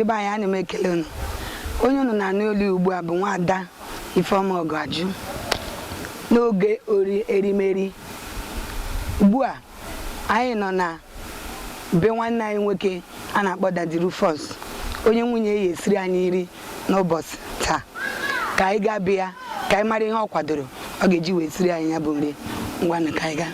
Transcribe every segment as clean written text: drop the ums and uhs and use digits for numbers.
ndị be anyị ana m ekele unu onye unu na-anụ olu ugbu a bụ Nwaada Ifeoma Ọgajụ n'oge erimeri ugbu a anyị nọ na be nwanne anyị nwoke a na-akpọ Daddy Rufus onye nwunye ya esiri anyị nri n'ụbọchị taa ka anyị gaa bịa ka anyị mara ihe ọ kwadoro ọ ga-eji wee siri anyị ya bụ nri ngwa na ka anyị gaa.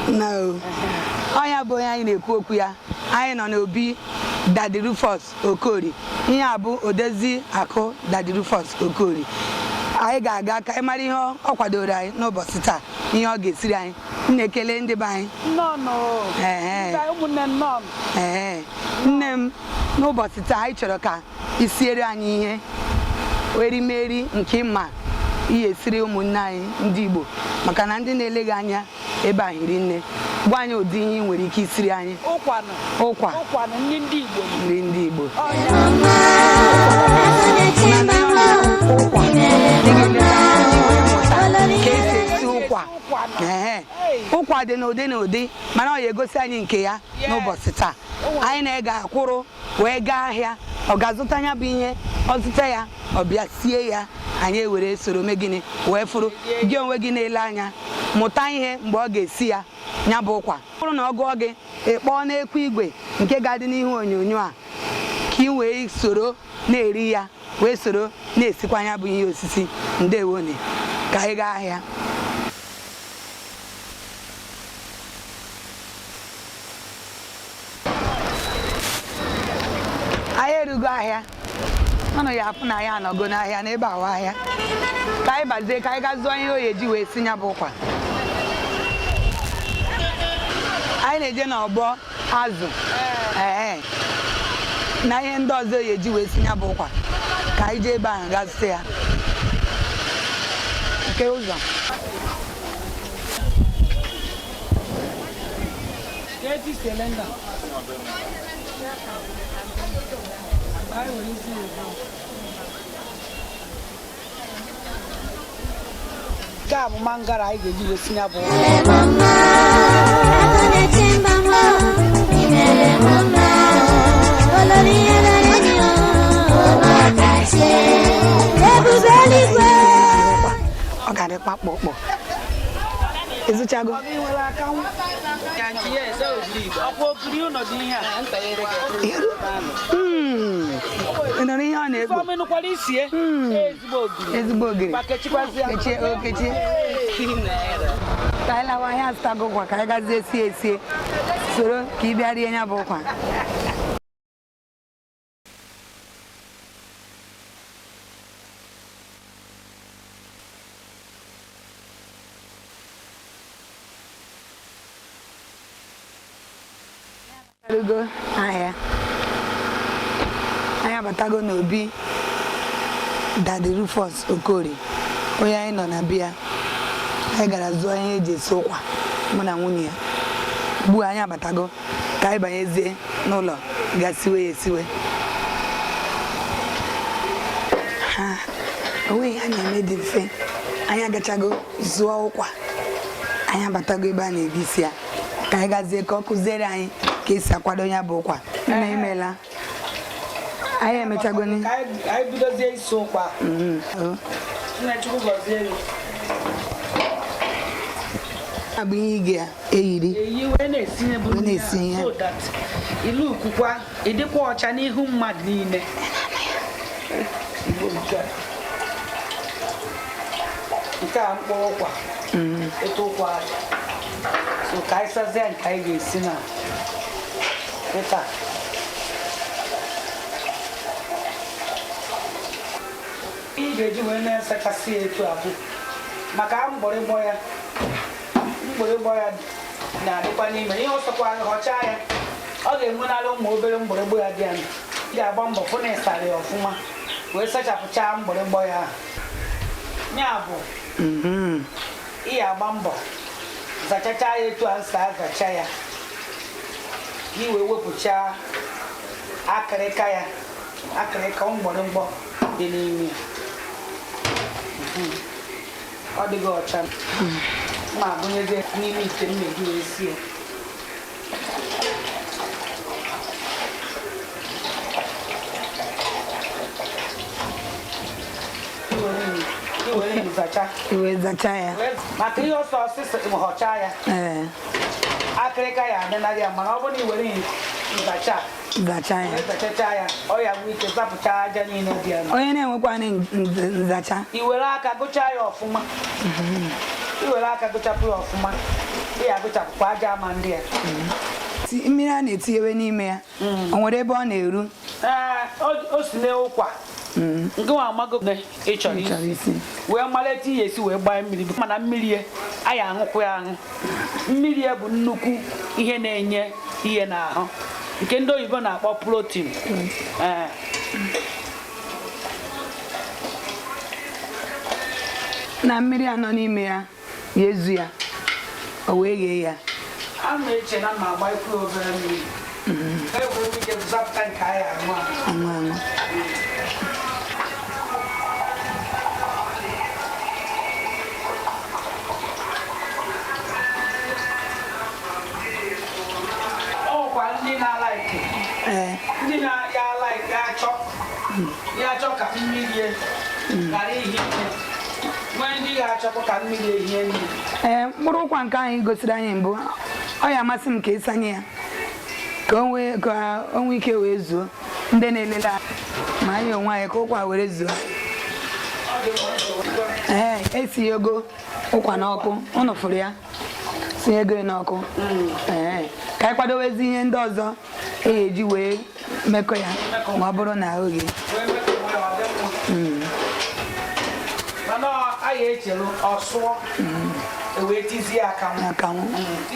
No. Onya bụ onye anyị na-ekwu okwu ya. Anyị nọ n'obi Daddy Rufus Okori. Ihe a bụ odezi akụ Daddy Rufus Okori. Anyị ga-aga ka anyị mara ihe ọ kwadoro anyị n'ụbọchị taa, ihe ọ ga-esiri anyị. Na-ekele ndị be anyị. Nne m n'ụbọchị taa anyị chọrọ ka isiere anyị ihe erimeri nke mma ihe esiri ụmụnne anyị ndị Igbo maka na ndị na-eleghị anya ebe a hiri nne gwa anyị ụdị ihe nwere ike isiri anyị. Ụkwa ndị Igbo ụkwa dị n'ụdị mana ọ ga-egosi anyị nke ya n'ụbọchị taa. Anyị na-ege akwụrụ wee gaa ahịa ọ ga-azụta ya bụ ihe ọ zụta ya ọ bịa sie ya anyị ewere soro mee gịnị wee fụrụ gị onwe gị na-ele anya mụta ihe mgbe ọ ga-esi ya nya bụ ụkwa. Ọ bụrụ na ọ gụọ gị ịkpọọ n'ekwu igwe nke ga-adị n'ihu onyonyo a ka ị wee soro na-eri ya wee soro na-esikwa ya bụ ihe osisi. Ndewone ka anyị gaa ahịa. Anyị erugo ahịa ọnụ ya afụ na ya anọgo n'ahịa n'ebe ahụ ahịa ka anyị bazie ka anyị gaa zụọ ihe o ga-eji wee si ya bụ ụkwa. Anyị na-eje n'ọgbọ azụ na ihe ndị ọzọ o ga-eji wee si ya bụ ụkwa ka anyị jee ebe ahụ gaa zụta ya nke ụzọ. Ka bụ mangara anyị ga-eji wee si ya bụ ọ ga-adịkwa kpọkpọ. Ezuchago nọrọ ihe ọ na-egbu ezigbo ogiri kechie okechie ka anyị lawa ahịa azụtago ụkwa ka anyị gazie esie soro ka ị bịa rie ya bụ ụkwa. Ahịa anyị abatago n'obi Daddy Rufus Okori onye anyị nọ na bịa. Anyị gara zụọ ihe eji esi ụkwa mụ na nwunye ya. Ugbu anyị abatago ka anyị banyezie n'ụlọ ga-esiwe ya esiwe. Onweghị ha na-eme dị mfe. Anyị agachago zụọ ụkwa anyị abatago ebe a na-ebisi ya ka anyị gazie ka ọ kụziere anyị ka esi akwado ya bụ ụkwa. Nna imela anyị emechago ni anyị bidozie isi ụkwa. Nna Chukwu gọzie abụ ihe ị ga-eyiri wee na-esi ihe ilu ukukwa ịdịkwa ọcha n'ihu mmadụ niile. Nke a mkpụrụ ụkwa etu ụkwa so ka anyị sazie nke anyị ga-esi na ịta. Ị ga-eji wee na-esechasị etu a bụ maka mgbọrịgbọ ya na-adịkwa n'ime ihe ọsọkwa họcha ya ọ ga-enwenarị ụmụ obere mgbọrịgbọ ya dị ya. Ị ga-agba mbọ fụ na ịsara ya ọfụma wee sachapụcha mgbọrịgbọ ya ya bụ ị ga-agba mbọ zachacha ya etu a nsa azacha ya iwe wepụcha akịrịka ya akịrịka mgbọrọmgbọ dị n'ime ọ dịghị ọcha ma gụnyeze n'ime ite mmegi wee sie iwe zacha ya maka ihe ọsọ ọsịsọ ịmụhọcha ya akịrịka ya adịnaghị ya mana ọ bụrụ na iwere nzacha zachacha ya ọ ya nwee ike zapụcha aja niile dị ya onye na-enwekwa nzacha iwere aka gụchaa ya ọfụma iwere aka gụchapụ ya ọfụma ya agụchapụkwa aja ama ndị ya mmiri a na-etinyewe n'ime ya o nwere ebe ọ na-eru o si n'ụkwa nke nwa amago ị chọrọ isi wee malite ihe esi wee gbaa mmiri mana mmiri ya anyị aṅụkwa ya aṅụ mmiri ya bụ nnukwu ihe na-enye ihe n'ahụ nke ndị oyibo na-akpọ protein na mmiri anọ n'ime ya ga-ezu ya o wee ghee ya a na-eche na ma agba ikwu obere mmiri egwuru ike zapụta nke anyị aṅụ ndị na-achọ ka mmiri ghara ihe nwee ndị ga-achọkwa ka mmiri ehie nri mkpụrụ ụkwa nke anyị gosiri anyị mbụ ọ ya amasị m ka ịsanye ya ka o nwee ike wee zuo ndị na-elele ma anyị onwe anyị ka ụkwa were zuo esighego ụkwa n'ọkụ ụnụ fụrụ ya sinye ego n'ọkụ ka anyị kwadowezi ihe ndị ọzọ eji wee mekọ ya ma ọ bụrụ na oge mana anyị echelu ọsụọ ewee tizie akanwụ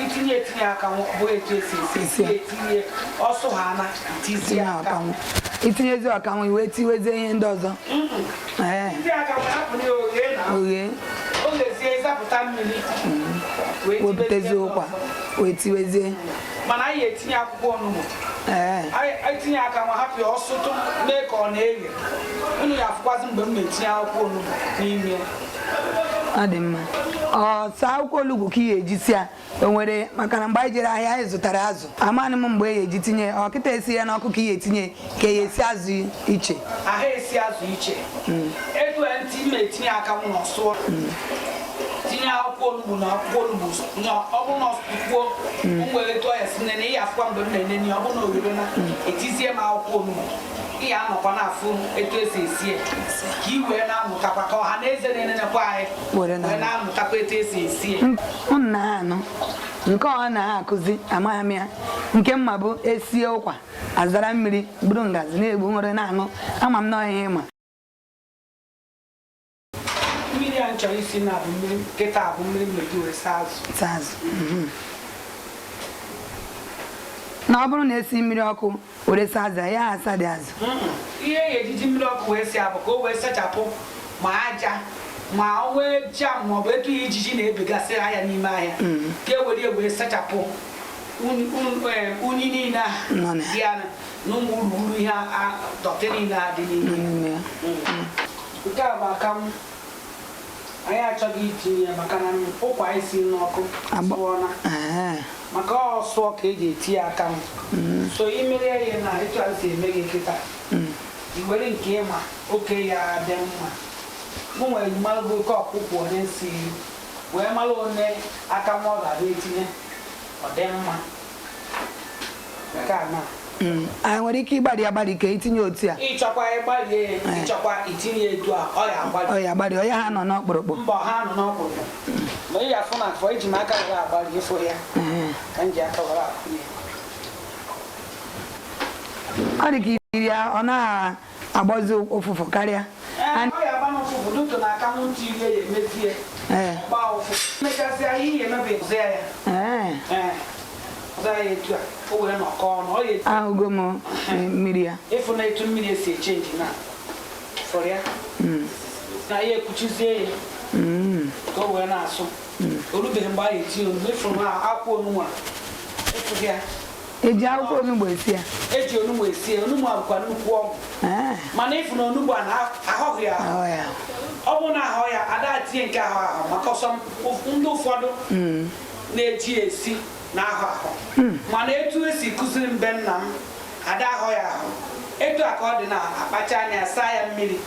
etinye akanwụ bụ etu esi etinye ọsụ ha na tizie akanwụ itinyezi ọkanwụ iwe tiwezie ihe ndị ọzọ oghe ogezie zapụta mmiri wepụtezi ụkwa wee tiwezie mana anyị etinye akwụkwọ onugbu anyị tinye aka ma hapụ ya ọsụtụ mee ka ọ na-eghe unu ya afụkwazị mgbe m na-etinye akwụkwọ onugbu n'ime ọ dị mma ọsọ akwụkwọ olugbu ka ị ga-eji si ya o nwere maka na mgbe anyị jere ahịa anyị zụtara azụ amanị m mgbe e ga-eji tinye ọkịta esi ya n'ọkụ ka ị ga-etinye ka ya esi azụ iche ahụ esi azụ iche ego ntị m etinye aka m n'ọsụọ tinye akwụkwọ olugbu na akwụkwọ olugbu ọ bụrụ na ọsụkwuo nwere tụọ ya si nene ihe afụkwa mgbe m na-enene ọ bụrụ na orire na etizie m akwụkwọ olugbu ihe anọkwa n'afụ etu esi esi ka ị wee na-amụtakwa ka ọha na eze na-enenekwa anyị wee na-amụtakwa etu esi esi nna ha anọ nke ọ na-akụzi amaghị m ya nke mma bụ esie ụkwa azara mmiri bụrụ ngazi na-egbu nwere na-aṅụ ama m na ọhịa ịma mmiri a nchọrọ isi na abụ mmiri nkịta abụ mmiri meji wee saa azụ na ọ bụrụ na esi mmiri ọkụ were saa azụ ya asa dị azụ ihe ya ejiji mmiri ọkụ wee si abụ ka o wee sachapụ ma aja ma o wee jam maọbụ etu ihe ijiji na-ebegasị ahịa n'ime ahịa ka e were wee sachapụ unyi niile dị ya na ụmụ urughuru ihe dọtị niile adị n'ime nke a bụ akamụ anyị achọghị itinye ya maka na ụkwa anyị si n'ọkụ sụọna maka ọsụọ ka eji etinye akamụ so imere ya na etu a si eme gị nkịta iwere nke ịma oke ya dị mma mụ nwere mmalụ oke ọkpụkpụ onye si wee malụ onye akamụ ọ ga-abịa etinye ọ dị mma nke a na anyị nwere ike ịgbalị agbali ka itinye otu a ịchọkwa ịgbalie ịchọkwa itinye etu a ọ ya agbalị ọ ya ha nọ n'ọkpụrụkpụ mbọ ha nọ n'ọkpụrụkpụ ma ị ya afụ na afọ eji m aka were agbalị ifo ya ka m ji aka were akụ ya ọ dị ka iri ya ọ na-agbazi ụfụfụ karịa ọ ya agba n'ụfụfụ n'otu na aka m ntị iri ya emezie gbaa ụfụfụ mechasịa ihe emebi ụzọ ya etu a o wee nọkọ ọnụ ahụgo m mmiri ya ịfụ na etu mmiri esi echenji na fọrọ ya na ya ekpuchizie ya ka o wee na-asụ o rubeghị mgbe a ga-etinye onugbu ịfụrụ na akwụ onugbu a ịfụ ya eji akwụkwọ onugbu esi ya eji onugbu esi ya onugbu abụkwa nnukwu ọgwụ mana ịfụ na onugbu a na-ahọghị ya ọ bụ na ahọ ya ada tinye nke ahụ maka ọsọ ndị ụfọdụ na-eji esi na ahọ mana etu esi kụziri mbe nna m ada ahọ ya ahụ etu a ka ọ dị na akpacha anya saa ya mmiri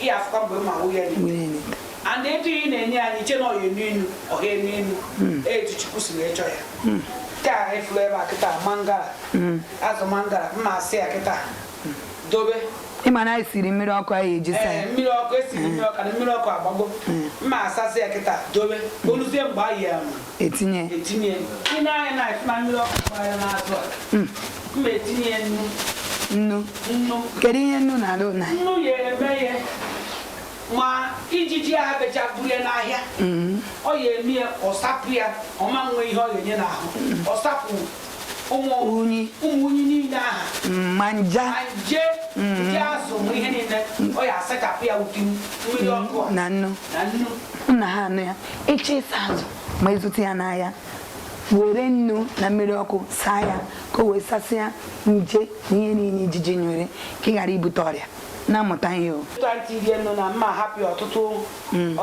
ihe afụkwa mgbe ma hụ ya n'ite and etu ị na-enye anyị iche na ọya enu ọha enu etu Chukwu si wee chọọ ya ka efuru ebe a kịta mangala azụ mangala mma asị ya kịta dobe ịma na esiri mmiri ọkụ anyị eji saa mmiri ọkụ esiri mmiri ọkụ na mmiri ọkụ agbago mma asasị ya kịta dobe oluzie mgbe anyị ya etinye ị na-anya na efu na mmiri ọkụ anya na-atụ mma etinye nnu kedu ihe nnu na-alụ na nnu ya eme ya ma ijiji a becha buru ya n'ahịa ọ ya eme ya ọsapụ ya ọma nwe ihe ọ ga-enye n'ahụ ọsapụ ụmụ unyi niile aha ma nje azụ ma ihe niile ọ ya asachapụ ya ụdị mmiri ọkụ na nnu nna ha anụ ya ịchọ ịsa azụ ma ịzụta ya n'ahịa were nnu na mmiri ọkụ saa ya ka o wee sasịa nje na ihe niile ijiji nyere ka ị ghara ibute ọrịa na-amụta ihe o rie nnu na mma hapụ ya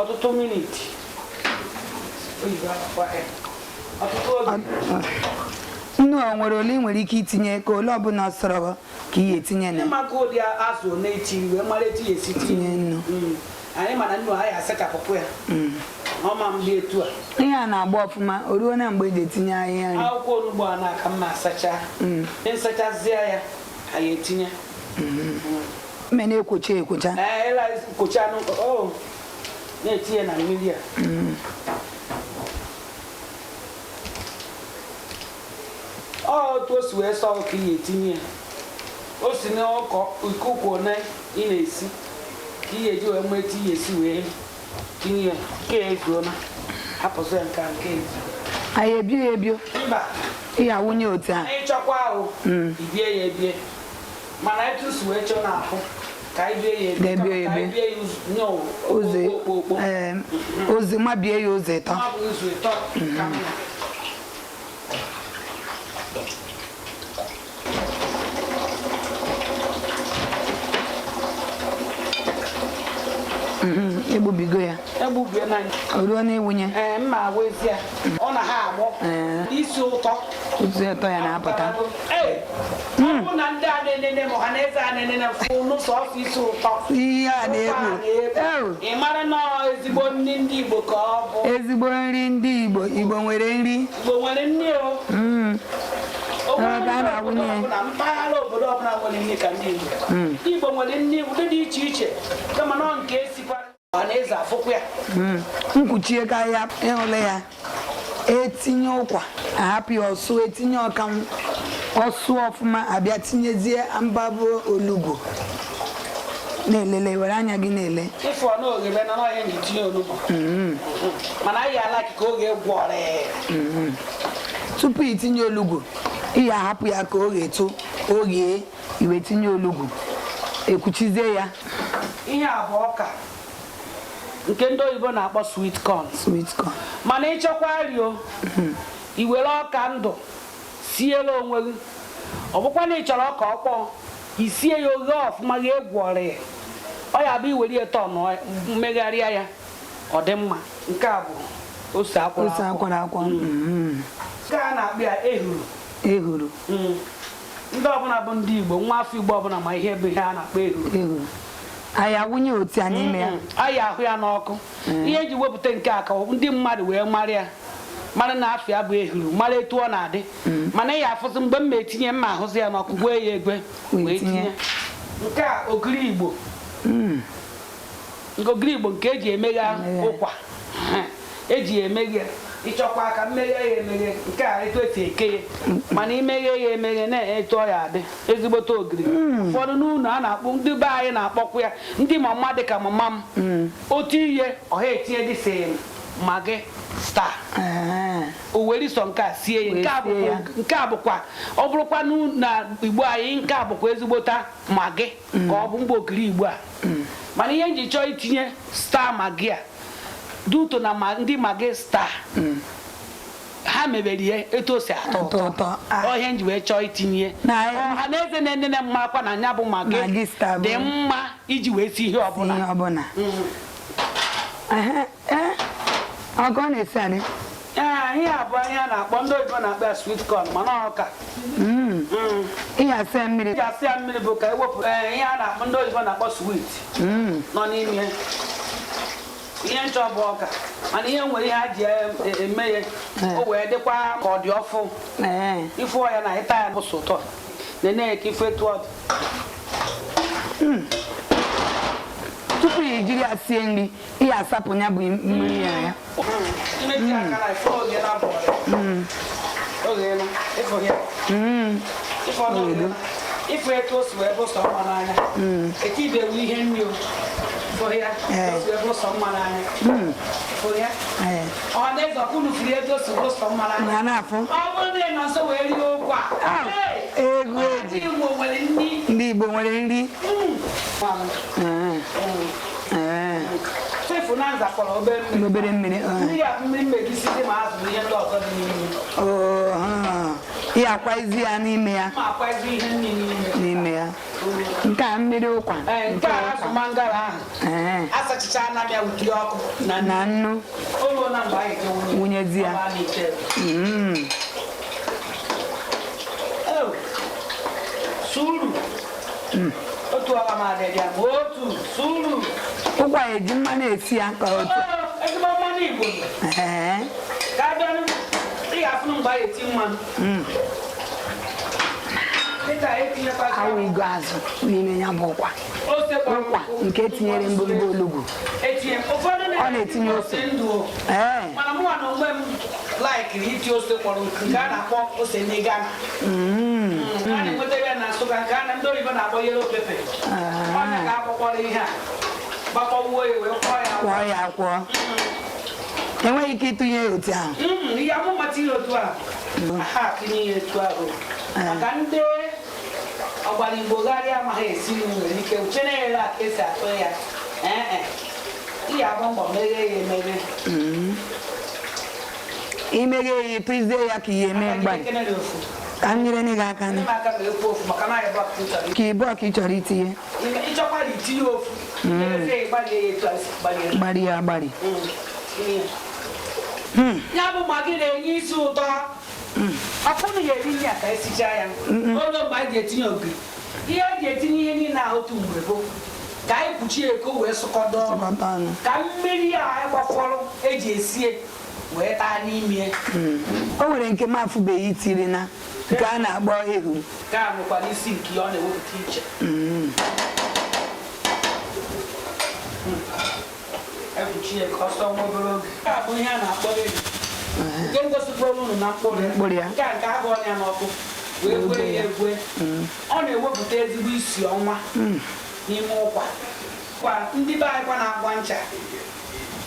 ọtụtụ miniti nnu o nwere ole ị nwere ike itinye ka ole ọbụla ọ sọrọ ka ihe etinye na maka ụdị azụ na-eti wee mara etu ya esi tinye nnu anyị mana nnu ha ya asachapụpụ ya ọma mgbe etu a ihe a na-agba ọfụma o ruo na mgbe eji etinye ahịhịa nri akwụkwọ onugbu a na-aka mma asacha nsachazie ya anyị etinye mme na-ekwocha kwocha na-etinye na mmiri a otu o si wee sọ ka ị etinye o si na ikuku na ị na-esi ka ị eji wee nweta ihe esi wee tinye ya nke ezuona hapụzi ya nke anyị ebio ya ebio mba ihe awụnye otu a anyị chọkwa ahụ ibie ya ebie mana etu si wee chọọ na-ahụ ka anyị bie ya ebie ozi ma bie ya ụzọ ịtọ egbubigo ya o ruo na ịwụnye mma wezi ya ọ na ha agbọ isi ụtọ ya na-apụta ọ bụ na ndị a na-enene ma ha na eze a na-enene n'ụsọ ọsọ isi ụtọ ihe a na-ekpu ị mara na ezigbo nri ndị Igbo ka ọ bụ ezigbo nri ndị Igbo nwere nri na mpaghara obodo ọbụla nwere nri ka ndị Igbo nwere nri ụdị dị iche iche kama nọ nke esikwa ọhaneze afụkwa ya nkwuchie ka ya ịhụla ya etinye ụkwa ahapụ ya ọsụ etinye ọkanwụ ọsụ ọfụma abịa tinyezie mbabụ olugbo na-elele were anya gị na-ele ịfụ na oghebe na ọhịa na-etinye olugbo mana anyị ala ka oge gwọrọ tupu itinye olugbo ihe ahapụ ya ka oge eto oge iwe tinye olugbo ekwuchizie ya ihe a bụ ọka nke ndị oyibo na-akpọ sweet corn mana ịchọkwa rio iwere ọka ndụ siela onwe gị ọ bụkwa na ị chọrọ ọka ọkpọọ isie ya oghe ọfụma gị egwọrọ ya ọ ya bụ iwere ya tọn mmegharịa ya ọ dị mma nke a bụ ose akwara akwa nke a na-akpọ ya ehuru ndị ọbụla bụ ndị Igbo nwa afọ Igbo ọbụla ma ihe bụ ihe a na-akpọ ehuru anyị awụnye otu a n'ime ya anyị ahụ ya n'ọkụ ihe eji wepụta nke a ka ndị mmadụ wee mara ya mara na afịa bụ ehuru mara etu ọ na-adị mana ya afụsị mgbe m etinye mma ahụzi ya n'ọkụ gwee ya egwe wee tinye nke a ogiri Igbo nke eji emegha ụkwa eji emeghe ịchọkwa aka mmeghe ya emeghe nke a etu esi eke ya mana imeghe ya emeghe na-etu ọ ya adị ezigbote ogiri ụfọdụ n'ụlọ a na-akpọ ndị be anyị na-akpọkwa ya ndị mama dị ka mama m otu ihe ọha etinye dịsị magi star oweriso nke a sie ya nke a bụkwa ọ bụrụkwa na Igbo anyị nke a bụkwa ezigbota magi ka ọ bụ mgbe ogiri Igbo a mana ihe nji chọọ itinye star magi a duto na ndị magi star ha mebere ihe etu o si atọ ụtọ ọhịa nji wee chọọ itinye ọha na eze na-enene mma akwa na nya bụ magi dị mma iji wee si ihe ọbụla ọgọ na-esi adị ihe abụọ ihe a na-akpọ ndị oyibo na-akpọ ya sweet corn mana ọka ihe asịa mmiri bụ ka ewepụ ihe a na-akpọ ndị oyibo na-akpọ sweet nọ n'ime ihe nchọ bụ ọka mana ihe nwere ihe a ji eme ya o wee dịkwa ka ọ dị ọfụ ifụọ ya na ịta ya bụ ụtọ na-enye ka ife etu ọ dị tupu ya ejiri ya sie nri ihe asapụ ya bụ mmiri ya ife etu o si wee bụ sọ mma n'anya etibewu ihe nri ọ na-eze ọkụnụ firi etu o si bụ sọ mma n'anya ọ bụrụ na ị nọ nso wee rie okwu ndị Igbo nwere nri chefu na nza kpọrọ obere mmiri mmiri a mmiri mmegisi dị ma azụ ihe ndị ọzọ dị n'ime ihe akwazi ya n'ime ya n'ime ya nke a mmiri ụkwa nke a azụ mangala ahụ asachicha anaghị ụdị ọkụ na nnu ụlọ na mgbe anyị wụnyezi ya suru otu ọka ma adịghị ya ma otu suru ụkwa eji mmanụ esi ya ka otu ezigbo mmanụ Igbo ka a bịa ị ga-afụ mgbe anyị eti mmanụ awụ igo azụ n'ime ya bụ ụkwa nke tinyere mgbomgbo olugbu ọ na-etinye ose mana mụnwa na onwe m laikiri iti ose kpọrọ nke a na-akpọ ose n'Ghana a na-enweta ya na Nsụka nke a na ndị oyibo na-akpọ yellow pepper ọnya ka akwụkwọrọ ihe a gbakọwuo ya wee kwọọ ya akwọ enweghị ike ịtụnye ya otu ahụ ihe amụmata ihe otu a ha tinye ya etu ahụ maka ndị ọgbara Igbo gharịa amaghị esi nri nwere ike uche na-ere ka esi atụ ya ihe abụ mbọ meghe ya emeghe imeghe ya ịtụzie ya ka ihe eme mgbanị ka m nyere gị aka ka ibu ọka ị chọrọ itinye ịchọkwara itinye ofu gbari ya agbari ya bụ magi na-enye isi ụtọ ọfụnụ ya eri ya ka esicha ya oge mgbe anyị ga-etinye ogiri ihe eji etinye ihe niile ahụ otu mgbe bụ ka anyị kpuchie eko wee sụkọdọ ka mmiri a anyị gbafọrọ eji esie wee taa n'ime o nwere nke m afụbeghị itiri na nke a na-akpọ ehu ka a nwekwara isi nke ọ na-ewepụta iche ekpuchie ka ọsọ nwa obere oge nke a bụ ihe a na-akpọ ehu nke ngosipụrụ unu na mkpụrụ ya nke a nke abụọ ya n'ọkụ wee gwee ya egwe ọ na-ewepụta ezigbo isi ọnwa n'ime ụkwa ndị be anyị kwa na-agba ncha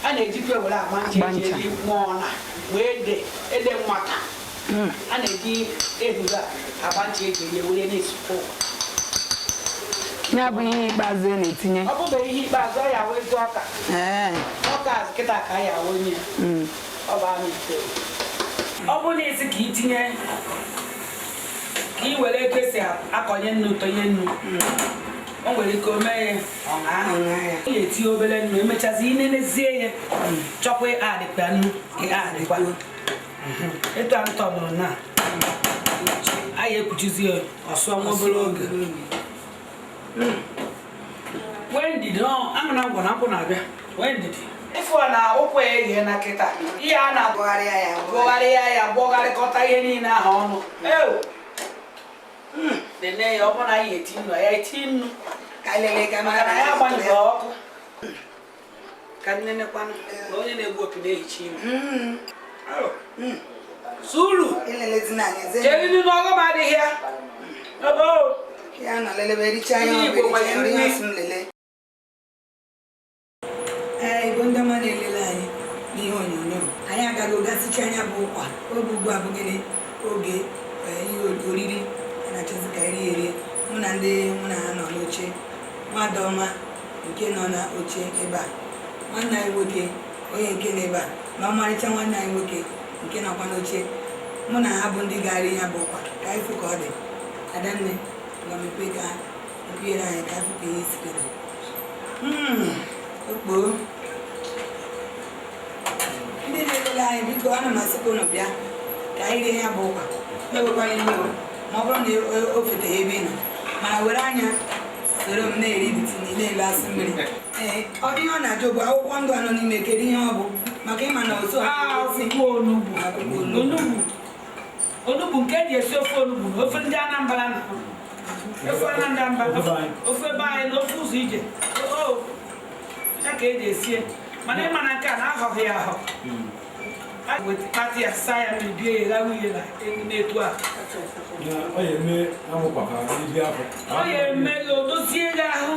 a na-ejikwa were agba ncha eji eri nwaọna wee ede mmata a na-eji ehuru agba ncha eji eri were na-esukwa ya bụ ihe ikpeazụ a na-etinye ọ bụbeghị ihe ikpeazụ ọ ya wezi ọka azụ kịta ka ya onye ọ bụrụ na isi ka itinye ka ị were etu esi akọnye nnu tonye nnu o nwere ike o mee ya ị ga-etinye obere nnu emechazi inenezie ya chọkwa adịkwa nnu adịkwa etu a ntọgbụrụ na anyị ekpuchizi ọsụọ nwa obere oge wee ndidi aṅụ na ngwa na nkwụ na-abịa wee ndidi ifụ na ụkwụ ya eghe na kịta ihe a na-agụgharịa ya gbọgharịkọta ihe niile ahụ ọnụ nene ya ọ bụrụ na anyị eti nnu ya eti nnu maka na ya agbanyere ọkụ ka nnenekwanụ na onye na-egbu opi na-ehicha ime suru jeriri n'ọgọm adịghị ya Igbo ndị ọma na-elele anyị n'ihe onyonyo anyị agaghị ogasicha anya bụ ụkwa oge ugbu a bụgịrị oge ihe oriri na-achọzi ka eri eri mụ na ndị mụ na ha nọ n'oche Nwadọma nke nọ n'oche ebe a nwanne anyị nwoke onye nke n'ebe a na ọmarịcha nwanne anyị nwoke nke nakwa n'oche mụ na ha bụ ndị gara ya bụ ụkwa ka anyị fụ ka ọ dị adanne ga mepe ka ekwunyere anyị ka afụ ka ihe sikere okpoo ndị na-elele anyị biko ana m asịkwa ụnụ bịa ka anyị rie ya bụ ụkwa ewekwana iwe ma ọ bụrụ na o feteghị ebe ị nọ mana were anya soro m na-eri bitini na-elu asị mmiri ee ọ dị ihe ọ na-ajụ bụ akwụkwọ ndụ anọ n'ime kedu ihe ọ bụ maka ịma na otu onugbu nke eji esi ofe onugbu na ofe ndị Anambra na ofe ofe be anyị na ofe ụzọ ije ya ka eji esie mana ịma na nke a na-ahọghị ya ahọ kpatị ya saa ya mebie ya gha nwunye na-etu a ọ ya eme ya o dozie gị ahụ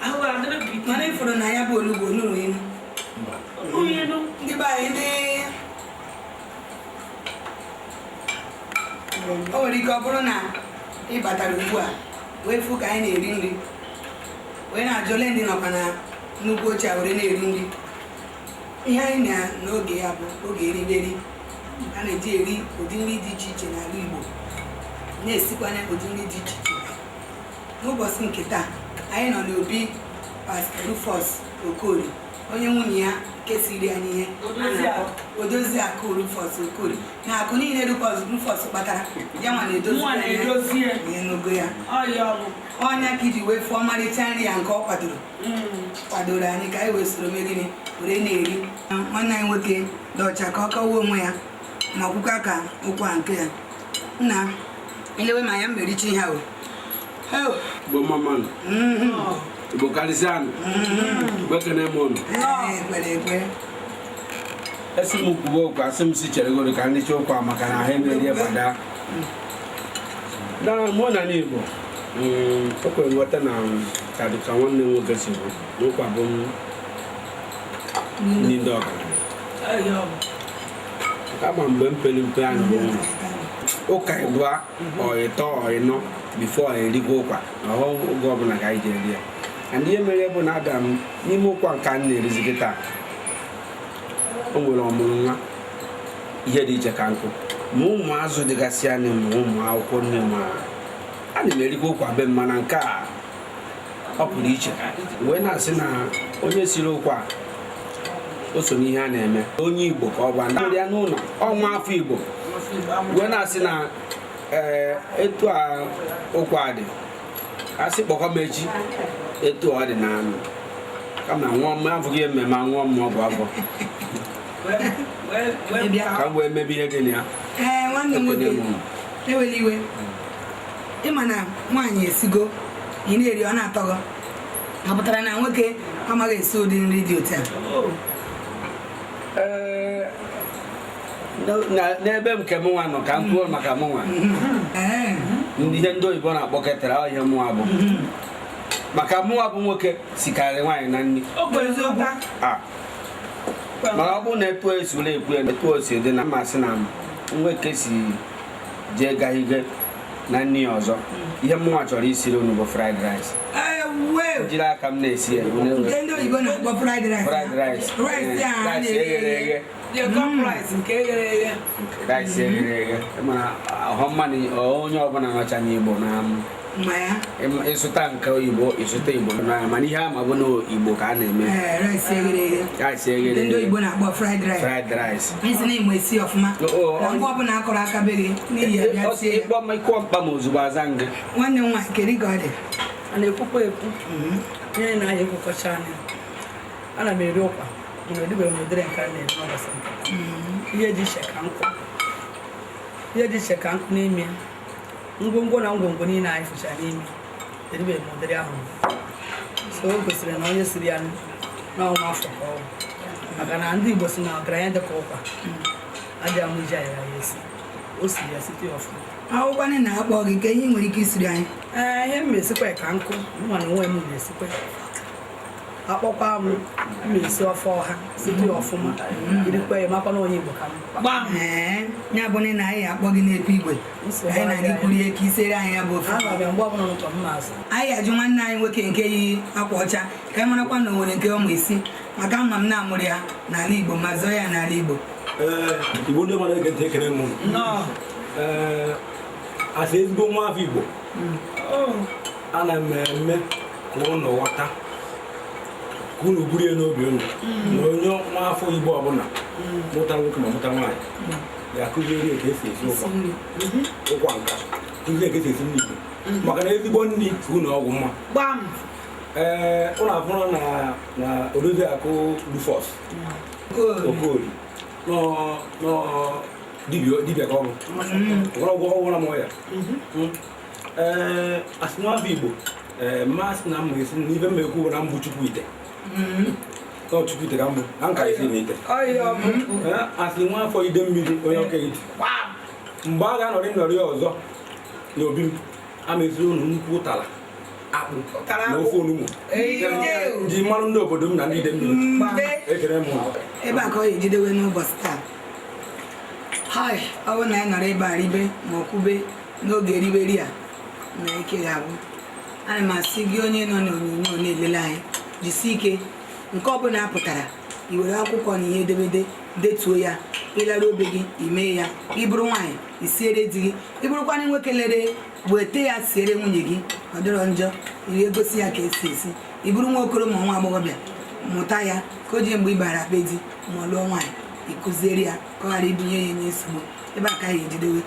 ahụ adịrị mana ịfụrụ na ya bụ olugbo onuru inu ndị be anyị ndị o nwere ike ọ bụrụ na ị batara ugbu a wee fụ ka anyị na-eri nri wee na-ajụ ole ndị nọkwa na nnukwu oche a were na-eri nri ihe anyị na n'oge ya bụ oge eriberi a na-eji eri ụdị nri dị iche iche n'ala Igbo na-esikwanye ụdị nri dị iche iche n'ụbọchị nke taa anyị nọ n'obi Pastor Rufus Okoli onye nwunye ya kesiri anyị ihe odozi akụ Rufus Okoli na akụ niile Rufus kpatara ya nwa na-edozi ihe n'ogo ya ọnya ka iji wee fụọ ọmarịcha nri ya nke ọ kwadoro anyị ka anyị wee soro megịnị were na-eri nwanne anyị nwoke dị ọcha ka ọ kọwa onwe ya ma ọkwụkwa ka ụkwa nke ya nna elewe ma ya mmericha ihe ahụ Bo mama Bo kalisano Bekene mono Esimu kubo kwa simu si chere ka ndị chokwa maka na ha mere bada na mona ni bo okwe ngota na tadu ka nwanne nwoke si bo n'okwa bụ ndị ndoka kama mgbe mpeli mpe anyị bụ ụka ịdụa ọyịtọ ọyịnọ before erigwe ụkwa oge ọbụla ka anyị ji eri ya and ihe mere bụ na aga m n'ime ụkwa nke a na-erizi kịta o nwere ọmụrụ nwa ihe dị iche ka nkụ ma ụmụazụ dịgasị anyị ma ụmụ akwụkwọ nne ma a na m erigwe ụkwa be m mana nke a ọ pụrụ iche wee na-asị na onye siri ụkwa o so n'ihe a na-eme onye Igbo ka ọ bụ ndị ya n'ụlọ ọnwa afọ Igbo wee na-asị na etu a ụkwa dị asị kpọkọ m echi etu ọ dị na kama nwa m afọghị mmemme nwa m ọgwụ afọ ka m wee mebe ihe dị na ya nwanne m nwoke ewela iwe ịma na nwaanyị esigo ị na-eri ọ na-atọgọ ọ pụtara na nwoke amaghị esi ụdị nri dị otu a n'ebe nke m nwa nọ ka m kwuo maka m nwa ihe ndị oyibo na-akpọ ketara ihe mụnwa bụ maka mụnwa bụ nwoke sikarị nwaanyị na nri mana ọ bụrụ na etu esula ekwu ya etu o si dị na mmasị na nwoke si jee gaghige na nri ọzọ ihe mụnwa chọrọ isiri unu bụ fried rice jiri aka m na-esi ya ndị oyibo na-akpọ fried rice eghere eghe rice eghere eghe mana ahụ mmanụ onye ọbụla nọcha n'Igbo na ịsụta nke oyibo ịsụta Igbo mana ihe ama bụ n'Igbo ka a na-eme rice eghere ndị oyibo na-akpọ fried rice isi na Igbo esi ọfụma na mgbe ọbụla akọrọ aka be gị n'ihi ya bịa sie ya ịkpọ mkpa ma ozugbo aza nga nwanne m nwaanyị kedu ka ọ dị a na-ekwukwa ekwu ihe na-anya ekwukọcha anya ana m eri ụkwa mgbe edibeghị m ụdịrị nke a na-eme ọbasa ihe dị iche ka nkụ n'ime ngwongwo na ngwongwo niile anyị fụcha n'ime edibeghị m ụdịrị ahụ so o kwesịrị na onye siri ya n'ọnwa afọ ka ọ maka na ndị Igbo si na ọgaranya dịka ụkwa adịghị amụ iji ayara ya esi o siri ya site ọfụma akwụkwọ na-akpọ gị ka ihe nwere ike isiri anyị ihe m na-esikwa ka nkụ nwa na onwe m na-esikwa akpọkwa m na-esi ofe ọha site ọfụma irikwa ya makwa na onye Igbo ka m ya bụ na anyị akpọ gị na-epu igwe anyị na-adịkwuru ihe ka isere anyị ya bụ ofe mgbe ọbụla ụtọ m na-azụ anyị ajụ nwanne anyị nwoke nke yi akwa ọcha ka anyị marakwa na o nwere nke ọma esi maka mma m na-amụrụ ya n'ala Igbo ma zọọ ya n'ala Igbo Igbo ndị mmadụ ege ntị ekele m asị ezigbo nwa afọ Igbo ana m eme ka ụnụ ghọta ka unu buru ya n'obi unu na onye nwa afọ Igbo ọbụla mụta nwoke ma mụta nwaanyị ga-akụziri ka esi esi ụkwa nka kụzie ka esi esi nri Igbo maka na ezigbo nri ka unu ọgwụ mma ụlọ abụrụ na odozi akụ Rufus Okoli dibịa ka ọrụ ọgwụ ọgwụ na mọ ya asị nwa afọ Igbo mmasị na mma esi n'ife mmekwu bụ na mbụ Chukwu ite Chukwu ite ka mbụ na nka esi n'ite asị nwa afọ ide mmiri onye ọka iti mgbe a ga-anọrị nnọrị ọzọ n'obi m ameziri unu nnukwu ụtara akpụ na ofe onugbu ji mmanụ ndị obodo m na ndị ide mmiri ekele m ebe a ka ọ ga-ejidewe n'ụbọchị taa ọ bụrụ na anyị nọrọ ebe a ribe ma ọ kwube n'oge eriberi a na ike ga-abụ ana m asị gị onye nọ n'onyonyo na-elele anyị jisie ike nke ọbụla a pụtara i were akwụkwọ na ihe edemede detuo ya ịlara obe gị imee ya ịbụrụ nwaanyị isiere di gị ịbụrụkwana nwoke lere weta ya siere nwunye gị ọ dịrọ njọ iri egosi ya ka esi esi ịbụrụ nwa okoro ma nwa agbọghọbịa mụta ya ka o ji mgbe ị bara be di ma ọ lụọ nwaanyị ịkụziere ya ka ọ ghara ibunye ya nye nsogbu ebe a ka anyị ejidewe